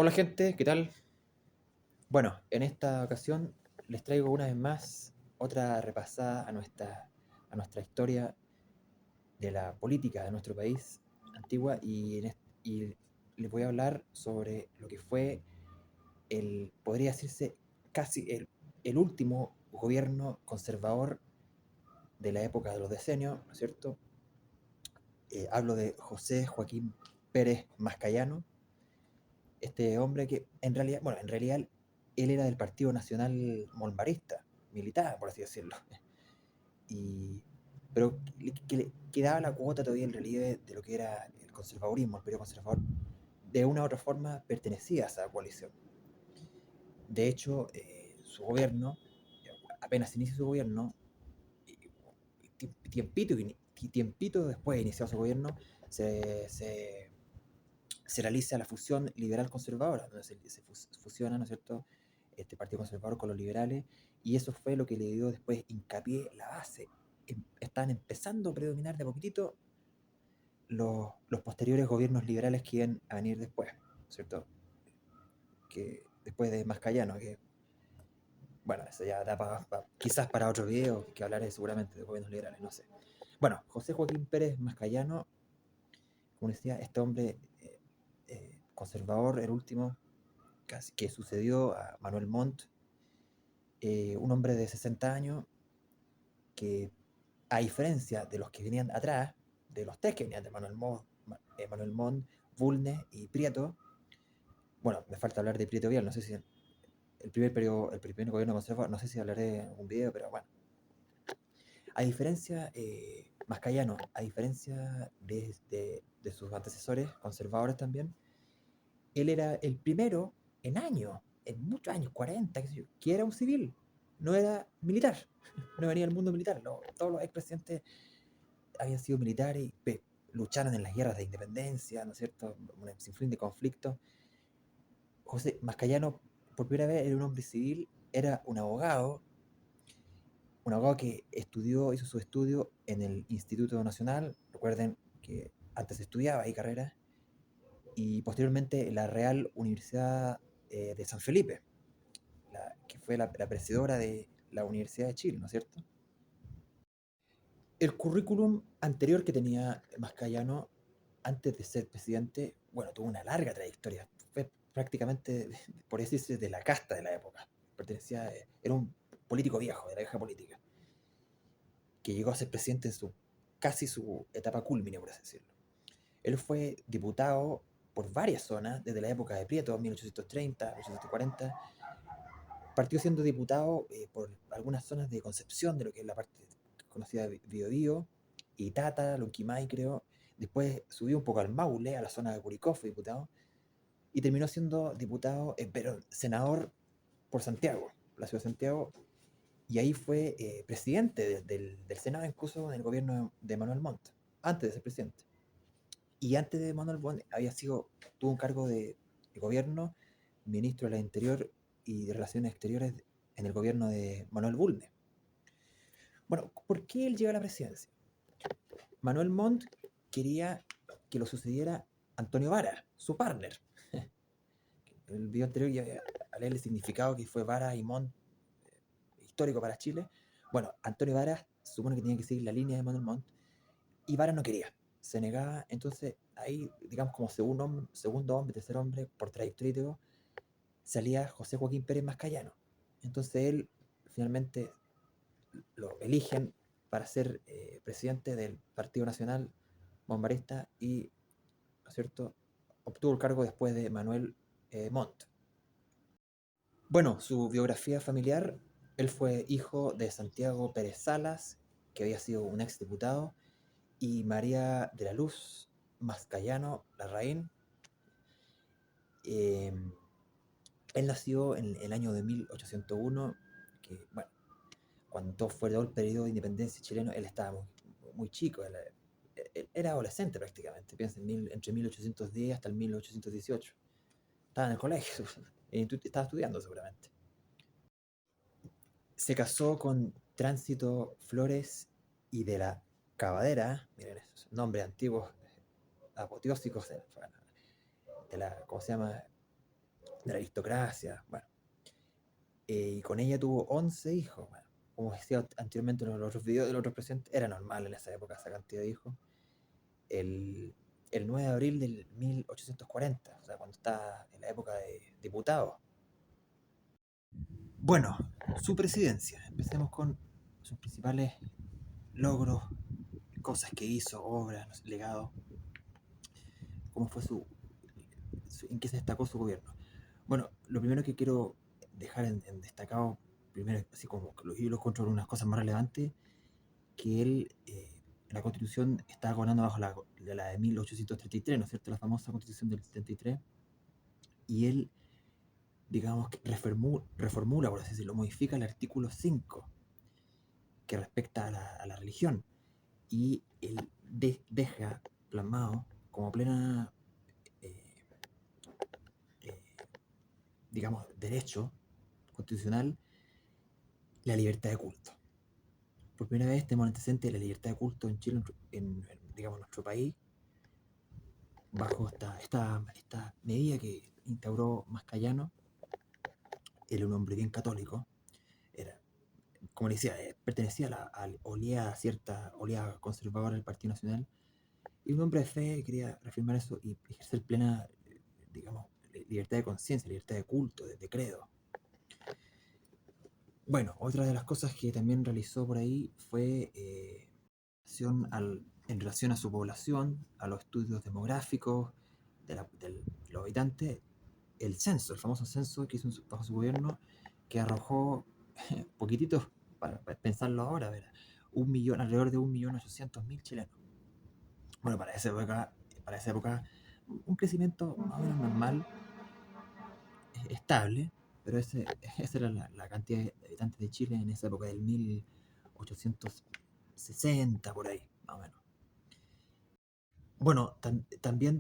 Hola gente, ¿qué tal? Bueno, en esta ocasión les traigo una vez más otra repasada a nuestra historia de la política de nuestro país antigua y les voy a hablar sobre lo que fue podría decirse casi el último gobierno conservador de la época de los decenios, ¿no es cierto? Hablo de José Joaquín Pérez Mascayano, este hombre que en realidad él era del Partido Nacional Molmarista, militar, por así decirlo, y, pero que le quedaba la cuota todavía el relieve de lo que era el conservadurismo, el periodo conservador, de una u otra forma pertenecía a esa coalición. De hecho, su gobierno, apenas inicia su gobierno, tiempito, tiempito después de iniciar su gobierno, se, se, se realiza la fusión liberal-conservadora, donde se fusiona, ¿no es cierto?, este Partido Conservador con los liberales, y eso fue lo que le dio después hincapié, la base. Están empezando a predominar de a poquitito los posteriores gobiernos liberales que iban a venir después, ¿cierto? Que después de Mascayano, que bueno, eso ya da quizás para otro video que hablaré seguramente de gobiernos liberales, no sé. Bueno, José Joaquín Pérez Mascayano, como decía, este hombre conservador, el último, casi, que sucedió a Manuel Montt, un hombre de 60 años que, a diferencia de los que venían atrás, de los tres que venían de Manuel Montt, Bulnes y Prieto, bueno, me falta hablar de Prieto Vial, no sé si el primer gobierno conservador, no sé si hablaré en un video, pero bueno. A diferencia, Mascayano, a diferencia de sus antecesores conservadores también, él era el primero en muchos años, 40, qué sé yo, que era un civil, no era militar, no venía del mundo militar. Todos los expresidentes habían sido militares y lucharon en las guerras de independencia, ¿no es cierto? Un sinfín de conflictos. José Mascayano, por primera vez, era un hombre civil, era un abogado que hizo su estudio en el Instituto Nacional. Recuerden que antes estudiaba ahí carreras, y posteriormente la Real Universidad de San Felipe, que fue la presidora de la Universidad de Chile, ¿no es cierto? El currículum anterior que tenía Mascayano antes de ser presidente, bueno, tuvo una larga trayectoria. Fue prácticamente, por así decirlo, de la casta de la época. Era un político viejo, de la vieja política, que llegó a ser presidente en casi su etapa cúlmine, por así decirlo. Él fue diputado por varias zonas, desde la época de Prieto, 1830, 1840. Partió siendo diputado por algunas zonas de Concepción, de lo que es la parte conocida de Biobío, Itata, Lonquimay, creo. Después subió un poco al Maule, a la zona de Curicó, fue diputado. Y terminó siendo diputado, pero senador por Santiago, la ciudad de Santiago. Y ahí fue presidente del Senado, incluso en el gobierno de Manuel Montt, antes de ser presidente. Y antes de Manuel Montt tuvo un cargo de gobierno, ministro del Interior y de Relaciones Exteriores en el gobierno de Manuel Bulnes. Bueno, ¿por qué él llega a la presidencia? Manuel Montt quería que lo sucediera Antonio Vara, su partner. El video anterior ya a leer el significado que fue Vara y Montt, histórico para Chile. Bueno, Antonio Vara se supone que tenía que seguir la línea de Manuel Montt, y Vara no quería, se negaba. Entonces ahí, digamos, como segundo hombre, tercer hombre, por trayectoria y todo, salía José Joaquín Pérez Mascayano. Entonces él finalmente lo eligen para ser presidente del Partido Nacional Bombarista y, ¿no es cierto?, obtuvo el cargo después de Manuel Montt. Bueno, su biografía familiar: él fue hijo de Santiago Pérez Salas, que había sido un exdiputado, y María de la Luz Mascayano Larraín. Eh, Él nació en el año de 1801, que, bueno, cuando fue todo el periodo de independencia chileno, él estaba muy chico, él era adolescente prácticamente, piensen, entre 1810 hasta el 1818. Estaba en el colegio, estaba estudiando seguramente. Se casó con Tránsito Flores y de la Cavadera, miren esos nombres antiguos, apoteósicos, ¿cómo se llama? de la aristocracia, bueno, y con ella tuvo 11 hijos, bueno, como decía anteriormente en los otros videos de los otros presidentes, era normal en esa época esa cantidad de hijos. El, el 9 de abril del 1840, o sea, cuando está en la época de diputados. Bueno, su presidencia, empecemos con sus principales logros, cosas que hizo, obras, legados, cómo fue en qué se destacó su gobierno. Bueno, lo primero que quiero dejar en destacado, primero, así como los hilos contra unas cosas más relevantes, que él, la constitución estaba gobernando bajo la de 1833, ¿no es cierto? La famosa constitución del 73, y él, digamos, que reformula, por así decirlo, modifica el artículo 5, que respecta a la religión, y él deja plasmado como plena, eh, eh, digamos, derecho constitucional la libertad de culto. Por primera vez tenemos antecedentes de la libertad de culto en Chile, digamos, nuestro país, bajo esta medida que instauró Mascayano. Él era un hombre bien católico, era, como le decía, pertenecía cierta oleada conservadora del Partido Nacional, y un hombre de fe quería reafirmar eso y ejercer plena, digamos, libertad de conciencia, libertad de culto, de credo. Bueno, otra de las cosas que también realizó por ahí fue en relación a su población, a los estudios demográficos de los habitantes, el censo, el famoso censo que hizo bajo su gobierno, que arrojó poquititos, para pensarlo ahora, ¿verdad? Alrededor de 1.800.000 chilenos. Bueno, para esa época, un crecimiento más o menos normal, estable, pero esa era la cantidad de habitantes de Chile en esa época del 1860, por ahí, más o menos. Bueno, también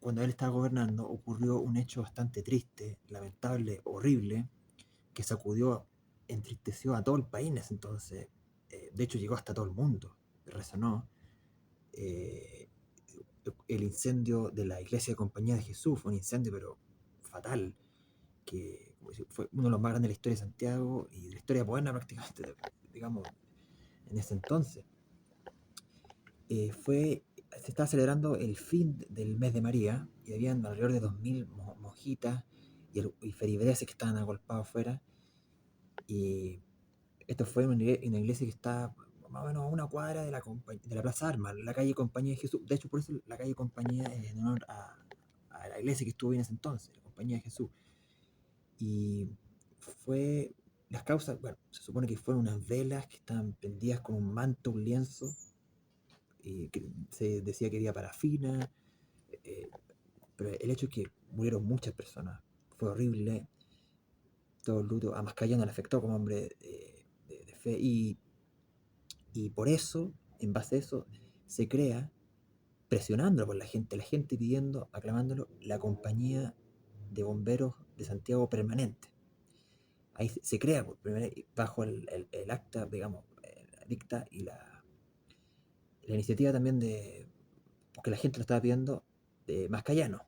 cuando él estaba gobernando, ocurrió un hecho bastante triste, lamentable, horrible, que sacudió, entristeció a todo el país en ese entonces. De hecho, llegó hasta todo el mundo, resonó. eh, el incendio de la iglesia de Compañía de Jesús fue un incendio, pero fatal, que fue uno de los más grandes de la historia de Santiago y de la historia moderna prácticamente, digamos, en ese entonces. Se estaba celebrando el fin del mes de María y habían alrededor de 2.000 monjitas y feligreses que estaban agolpados afuera. Y esto fue en una iglesia que está más o menos a una cuadra de la Plaza Armas, la calle Compañía de Jesús. De hecho, por eso la calle Compañía es en honor a la iglesia que estuvo en ese entonces, la Compañía de Jesús. Y fue las causas, bueno, se supone que fueron unas velas que estaban prendidas con un manto, un lienzo, y que se decía que había parafina, eh, pero el hecho es que murieron muchas personas, fue horrible, todo el luto. A Mascayano le afectó como hombre de fe, y por eso, en base a eso, se crea, presionándolo por la gente pidiendo, aclamándolo, la compañía de bomberos de Santiago permanente. Ahí se crea por primera vez, bajo el acta, digamos, la dicta y la iniciativa también porque la gente lo estaba pidiendo, de Mascayano.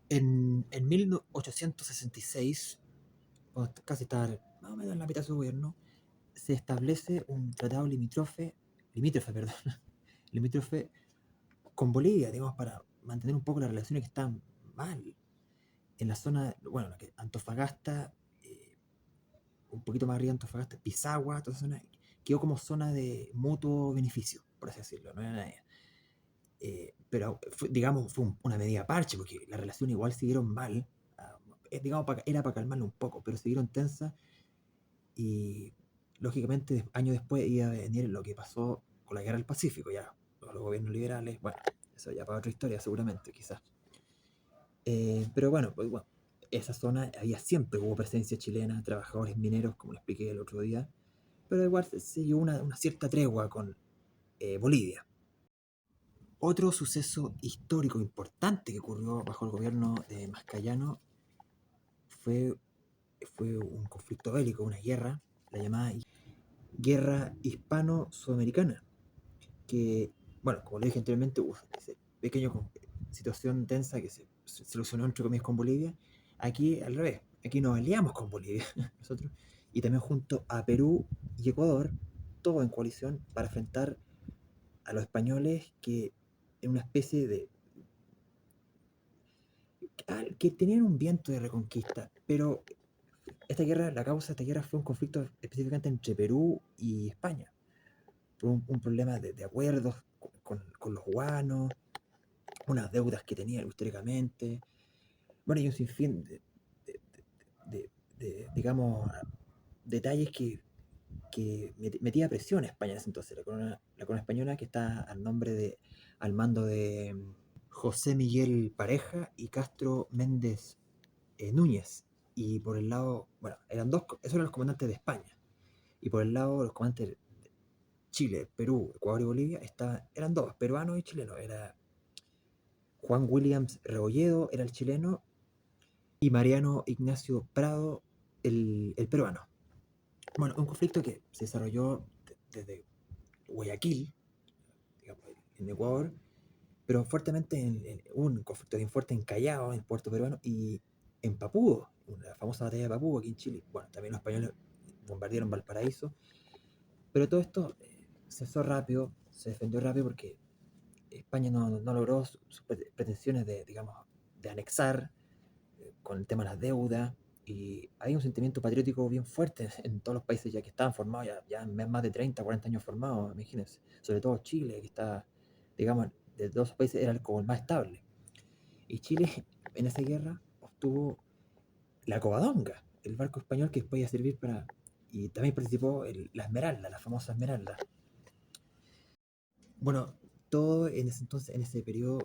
En 1866, cuando casi estaba más o menos en la mitad de su gobierno, se establece un tratado limítrofe, perdón, limítrofe con Bolivia, digamos, para mantener un poco las relaciones que están mal. En la zona, bueno, Antofagasta, un poquito más arriba de Antofagasta, Pisagua, toda esa zona, quedó como zona de mutuo beneficio, por así decirlo, no era nadie. Pero, digamos, fue una medida parche, porque las relaciones igual siguieron mal, digamos, era para calmarlo un poco, pero siguieron tensas, y lógicamente años después iba a venir lo que pasó con la guerra del Pacífico, ya, los gobiernos liberales, bueno, eso ya para otra historia seguramente, quizás. Pero bueno, pues bueno, esa zona siempre hubo presencia chilena, trabajadores mineros, como le expliqué el otro día, pero igual se llevó una cierta tregua con Bolivia. Otro suceso histórico importante que ocurrió bajo el gobierno de Mascayano fue, fue un conflicto bélico, una guerra, la llamada Guerra Hispano-Sudamericana, que, bueno, como le dije anteriormente, hubo esa pequeña situación tensa que se se ilusionó entre comillas con Bolivia. Aquí al revés, aquí nos aliamos con Bolivia nosotros, y también junto a Perú y Ecuador, todo en coalición para enfrentar a los españoles que en una especie de que tenían un viento de reconquista, pero esta guerra, la causa de esta guerra fue un conflicto específicamente entre Perú y España, por un problema de acuerdos con los guanos, unas deudas que tenían históricamente, bueno, y un sinfín de, digamos, detalles que metía presión a España en ese entonces. La corona española que está al mando de José Miguel Pareja y Castro Méndez Núñez. Y por el lado, bueno, esos eran los comandantes de España. Y por el lado, los comandantes de Chile, Perú, Ecuador y Bolivia eran dos, peruanos y chilenos. Era Juan Williams Rebolledo, era el chileno, y Mariano Ignacio Prado, el peruano. Bueno, un conflicto que se desarrolló desde Guayaquil, digamos, en Ecuador, pero fuertemente un conflicto bien fuerte en Callao, en Puerto Peruano, y en Papúo, la famosa batalla de Papúo aquí en Chile. Bueno, también los españoles bombardearon Valparaíso, pero todo esto cesó rápido, se defendió rápido porque España no logró sus pretensiones de, digamos, de anexar con el tema de las deudas, y hay un sentimiento patriótico bien fuerte en todos los países ya que estaban formados, ya más de 30, 40 años formados, imagínense, sobre todo Chile, que está, digamos, de todos los países era como el más estable. Y Chile en esa guerra obtuvo la Covadonga, el barco español que podía servir para... Y también participó la Esmeralda, la famosa Esmeralda. Bueno, todo en ese entonces, en ese periodo,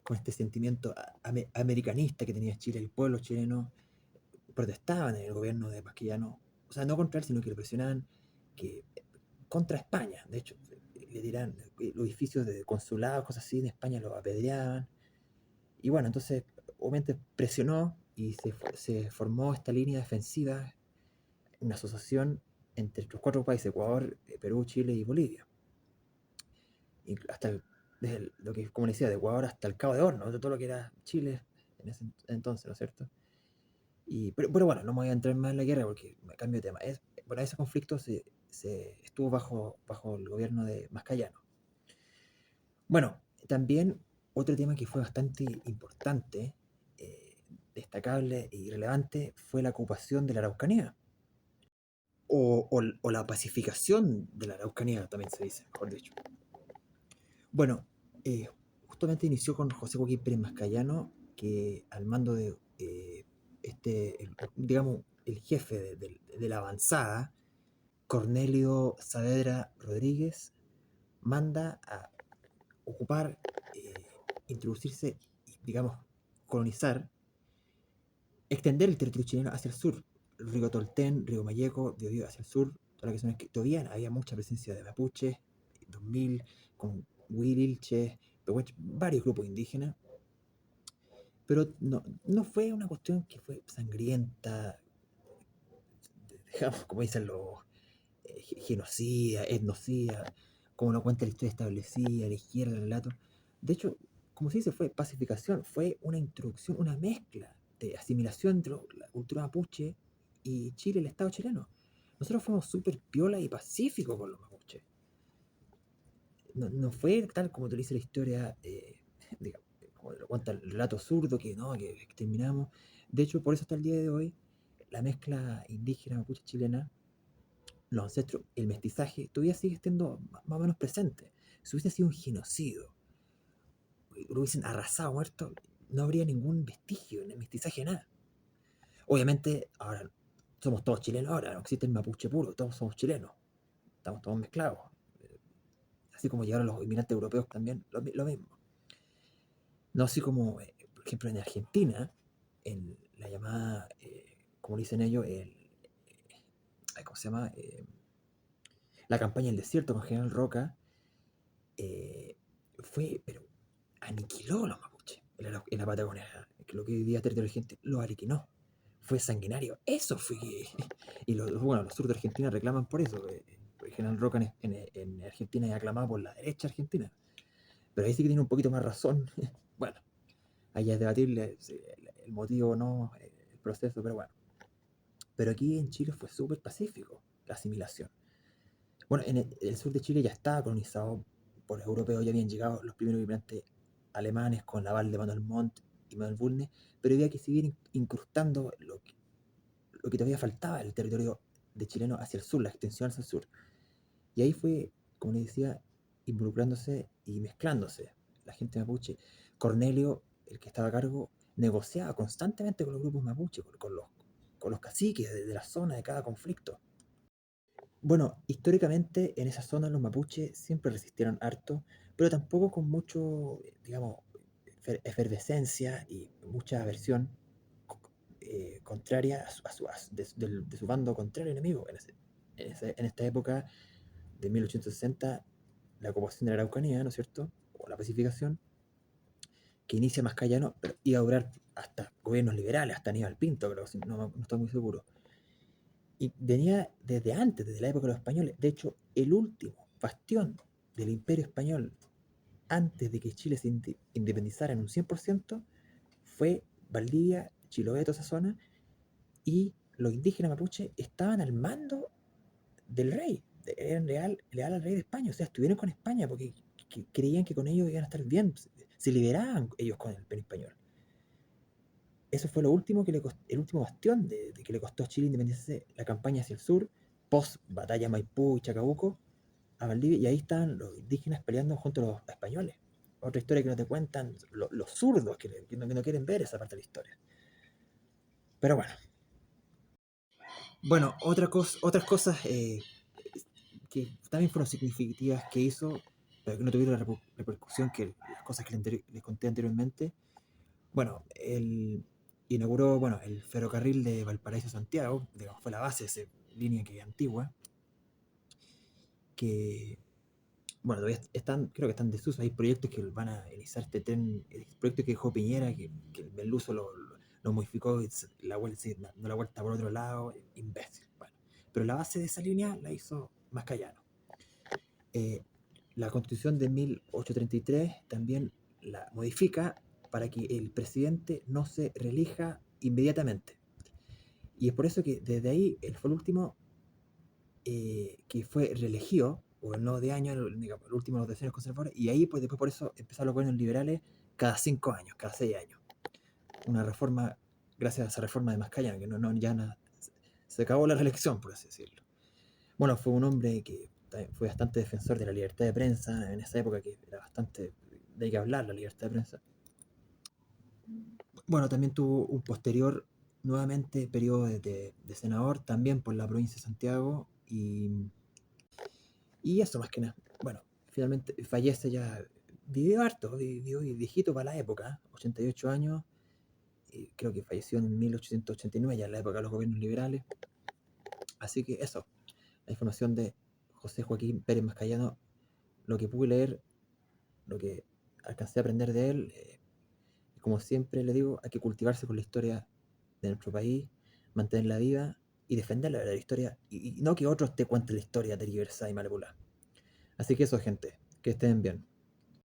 con este sentimiento americanista que tenía Chile, el pueblo chileno, protestaban en el gobierno de Pasquillano, o sea, no contra él, sino que le presionaban que, contra España. De hecho, le dirán los edificios de consulados, cosas así, de España los apedreaban. Y bueno, entonces, obviamente presionó y se formó esta línea defensiva, una asociación entre los cuatro países, Ecuador, Perú, Chile y Bolivia. Y desde lo que, como decía, de Ecuador hasta el Cabo de Horno, de todo lo que era Chile en ese entonces, ¿no es cierto? Pero bueno, no me voy a entrar más en la guerra porque me cambio de tema. Bueno, ese conflicto se estuvo bajo el gobierno de Mascayano. Bueno, también otro tema que fue bastante importante, destacable y relevante fue la ocupación de la Araucanía. O la pacificación de la Araucanía, también se dice, mejor dicho. Bueno, justamente inició con José Joaquín Pérez Mascayano, que al mando de digamos, el jefe de la avanzada, Cornelio Saavedra Rodríguez, manda a ocupar, introducirse, digamos, colonizar, extender el territorio chileno hacia el sur. Río Tolten, Río Mayeco, Biobío hacia el sur, todas las zonas que todavía había mucha presencia de mapuches, 2000, con huilches, varios grupos indígenas, pero no fue una cuestión que fue sangrienta, digamos, como dicen los genocida, etnocida, como lo cuenta la historia establecida, la izquierda, el relato. De hecho, como se dice, fue pacificación, fue una introducción, una mezcla de asimilación entre la cultura mapuche y Chile, el Estado chileno. Nosotros fuimos súper piola y pacíficos con los mapuches. No fue tal como te dice la historia, digamos, como lo cuenta el relato zurdo, que no, que exterminamos. De hecho, por eso hasta el día de hoy, la mezcla indígena mapuche chilena, los ancestros, el mestizaje, todavía sigue estando más o menos presente. Si hubiese sido un genocidio, lo hubiesen arrasado, muerto, no habría ningún vestigio en el mestizaje, nada. Obviamente, ahora somos todos chilenos, ahora no existe el mapuche puro, todos somos chilenos, estamos todos mezclados. Así como llegaron los inmigrantes europeos también, lo mismo. No así como, por ejemplo, en Argentina, en la llamada, como dicen ellos, ¿cómo se llama? La campaña del desierto con General Roca, pero aniquiló a los mapuches en la Patagonia, que lo que hoy día es territorio argentino, lo aniquiló. Fue sanguinario. Eso fue que... Y los sur de Argentina reclaman por eso. El general Roca en Argentina es aclamado por la derecha argentina. Pero ahí sí que tiene un poquito más razón. Bueno, allá es debatible si el motivo o no, el proceso, pero bueno. Pero aquí en Chile fue súper pacífico la asimilación. Bueno, en el sur de Chile ya estaba colonizado por europeos, ya habían llegado los primeros inmigrantes alemanes con la Val de Manuel Montt y Manuel Bulnes, pero había que seguir incrustando lo que todavía faltaba del territorio de chileno hacia el sur, la extensión hacia el sur. Y ahí fue, como les decía, involucrándose y mezclándose la gente mapuche. Cornelio, el que estaba a cargo, negociaba constantemente con los grupos mapuche, con los caciques de la zona de cada conflicto. Bueno, históricamente en esa zona los mapuches siempre resistieron harto, pero tampoco con mucho, digamos, efervescencia y mucha aversión contraria de su bando contrario enemigo. En esta época de 1860, la ocupación de la Araucanía, ¿no es cierto? O la pacificación, que inicia Mascayano, pero iba a durar hasta gobiernos liberales, hasta Aníbal Pinto, creo, no estoy muy seguro. Y venía desde antes, desde la época de los españoles. De hecho, el último bastión del Imperio Español, antes de que Chile se independizara en un 100%, fue Valdivia, Chiloé, toda esa zona, y los indígenas mapuche estaban al mando del rey, eran leal al rey de España, o sea, estuvieron con España porque creían que con ellos iban a estar bien, se liberaban ellos con el Imperio Español. Eso fue lo último el último bastión de que le costó a Chile independizarse, la campaña hacia el sur, post batalla Maipú y Chacabuco, a Valdivia, y ahí estaban los indígenas peleando junto a los españoles. Otra historia que no te cuentan los zurdos que no quieren ver esa parte de la historia. Pero bueno. Bueno, otras cosas que también fueron significativas que hizo, pero que no tuvieron la repercusión que las cosas que les conté anteriormente. Bueno, él inauguró, bueno, el ferrocarril de Valparaíso a Santiago, digamos, fue la base de esa línea que es antigua, que, bueno, todavía creo que están en desuso. Hay proyectos que van a iniciar este tren, el proyecto que dejó Piñera, que el Beluso lo modificó, y dando la vuelta por otro lado, imbécil. Bueno, pero la base de esa línea la hizo Mascayano. La Constitución de 1833 también la modifica para que el presidente no se reelija inmediatamente. Y es por eso que desde ahí él fue el último que fue reelegido, gobernó de años, el último de los decenios conservadores, y ahí pues después por eso empezaron los gobiernos liberales cada 5 años, cada 6 años. Una reforma, gracias a esa reforma de Mascayano, que se acabó la reelección, por así decirlo. Bueno, fue un hombre que fue bastante defensor de la libertad de prensa en esa época, que era bastante de que hablar la libertad de prensa. Bueno, también tuvo un posterior, nuevamente, periodo de senador, también por la provincia de Santiago, y eso más que nada. Bueno, finalmente fallece ya, vivió harto, vivió viejito para la época, 88 años, y creo que falleció en 1889, ya en la época de los gobiernos liberales. Así que eso, la información de José Joaquín Pérez Mascayano, lo que pude leer, lo que alcancé a aprender de él, como siempre le digo, hay que cultivarse con la historia de nuestro país, mantenerla viva y defender la verdadera historia, y no que otros te cuenten la historia tergiversada y manipulada. Así que eso, gente, que estén bien.